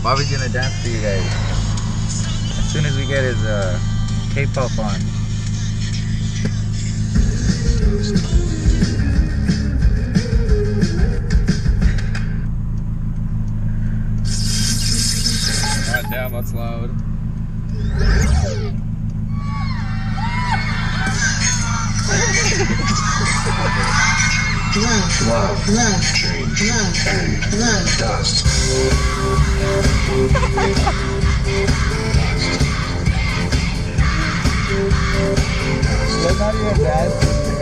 Bobby's gonna dance to you guys as soon as we get his K-pop on. God damn, that's loud. Love, change, and dust.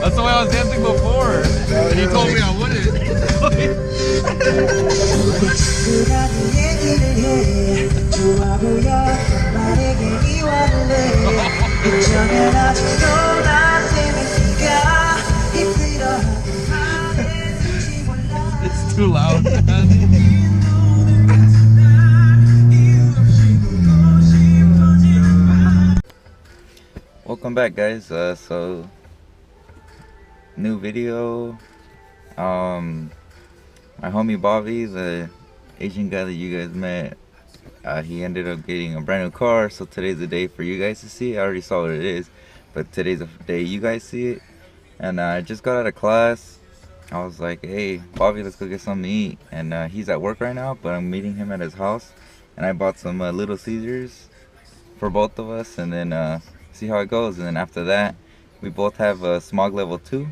That's the way I was dancing before. And you told me I wouldn't. It's too loud, man. Welcome back, guys. So new video. My homie Bobby, the Asian guy that you guys met, he ended up getting a brand new car. So today's the day for you guys to see it. I already saw what it is, but today's the day you guys see it. And I just got out of class. I was like, hey Bobby, let's go get something to eat. And he's at work right now, but I'm meeting him at his house. And I bought some Little Caesars for both of us, and then see how it goes. And then after that, we both have a smog level 2,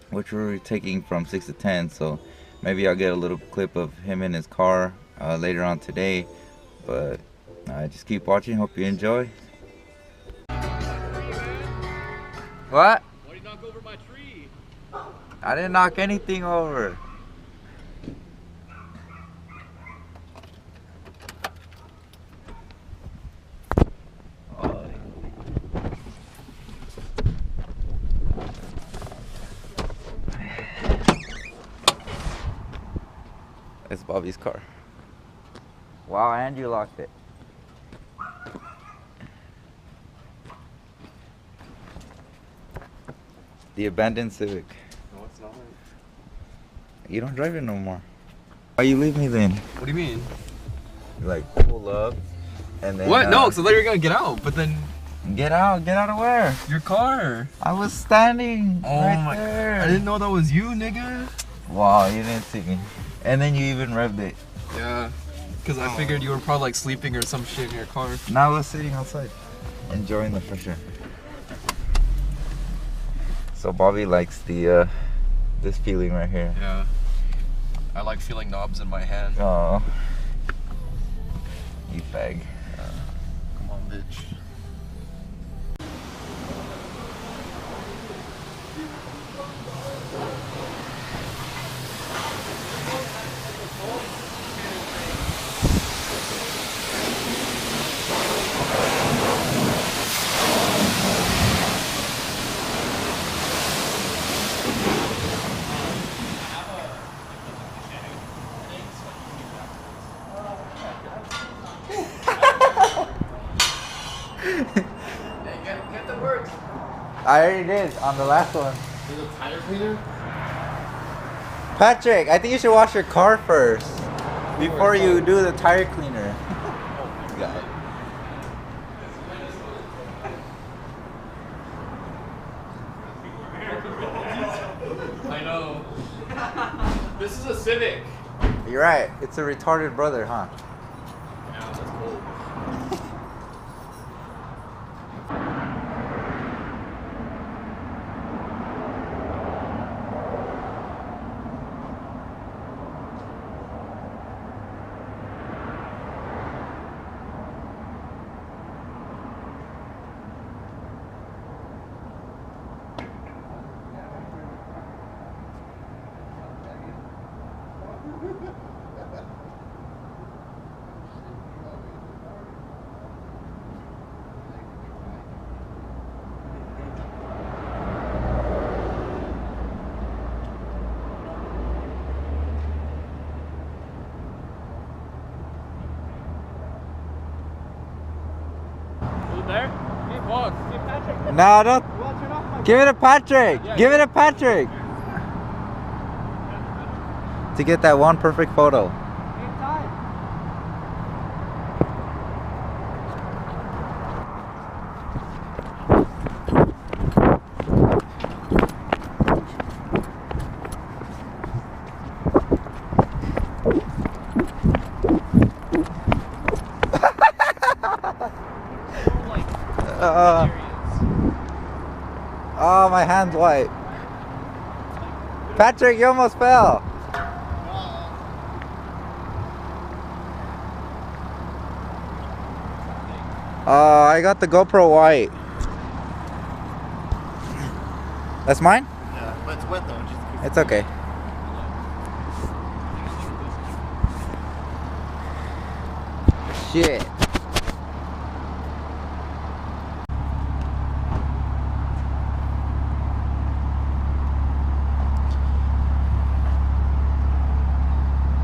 which we're taking from 6 to 10. So maybe I'll get a little clip of him in his car later on today. But just keep watching. Hope you enjoy. What? Why did you knock over my tree? I didn't knock anything over. It's Bobby's car. Wow, and you locked it. The abandoned Civic. No, it's not. You don't drive it no more. Why you leave me then? What do you mean? You like pull up and then What? No, so then you're gonna get out, but then get out of where? your car. I was standing right there. I didn't know that was you, nigga. Wow, you didn't see me. And then you even revved it. Yeah, because I figured you were probably like sleeping or some shit in your car. Now we're sitting outside, enjoying the fresh air. So Bobby likes the this feeling right here. Yeah. I like feeling knobs in my hand. Oh, you fag. Come on, bitch. Get the works. I already did on the last one. Is it a tire cleaner? Patrick, I think you should wash your car first before you do the tire cleaner. Oh my god. I know. This is a Civic. You're right. It's a retarded brother, huh? Yeah, that's cool. There? Hey, boss. Hey, Patrick. No, don't. You want to turn off my Give it to Patrick. Yeah, Give it to Patrick. To get that one perfect photo. trans white. Patrick, you almost fell. I got the GoPro white. That's mine? Yeah, but it's wet though. Just It's okay. Shit.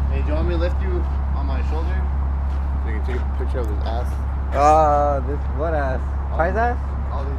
Hey, do you want me to lift you on my shoulder? So you can take a picture of his ass? This what ass? Pies ass? All these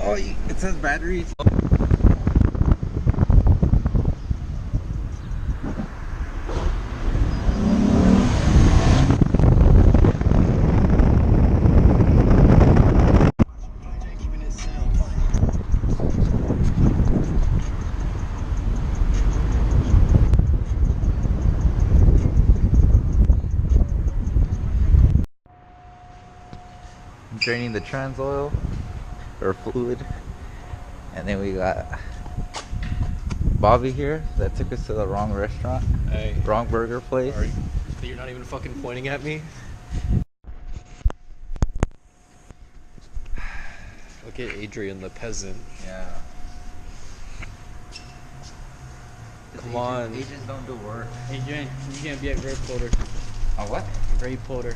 Oh, it says batteries. Draining the trans oil or fluid, and then we got Bobby here that took us to the wrong restaurant, Hey, wrong burger place. sorry. You're not even fucking pointing at me. Look at Adrian the peasant. Yeah. Come on. Agents don't do work. Adrian, you can't be a grape floater. A what? Grape floater.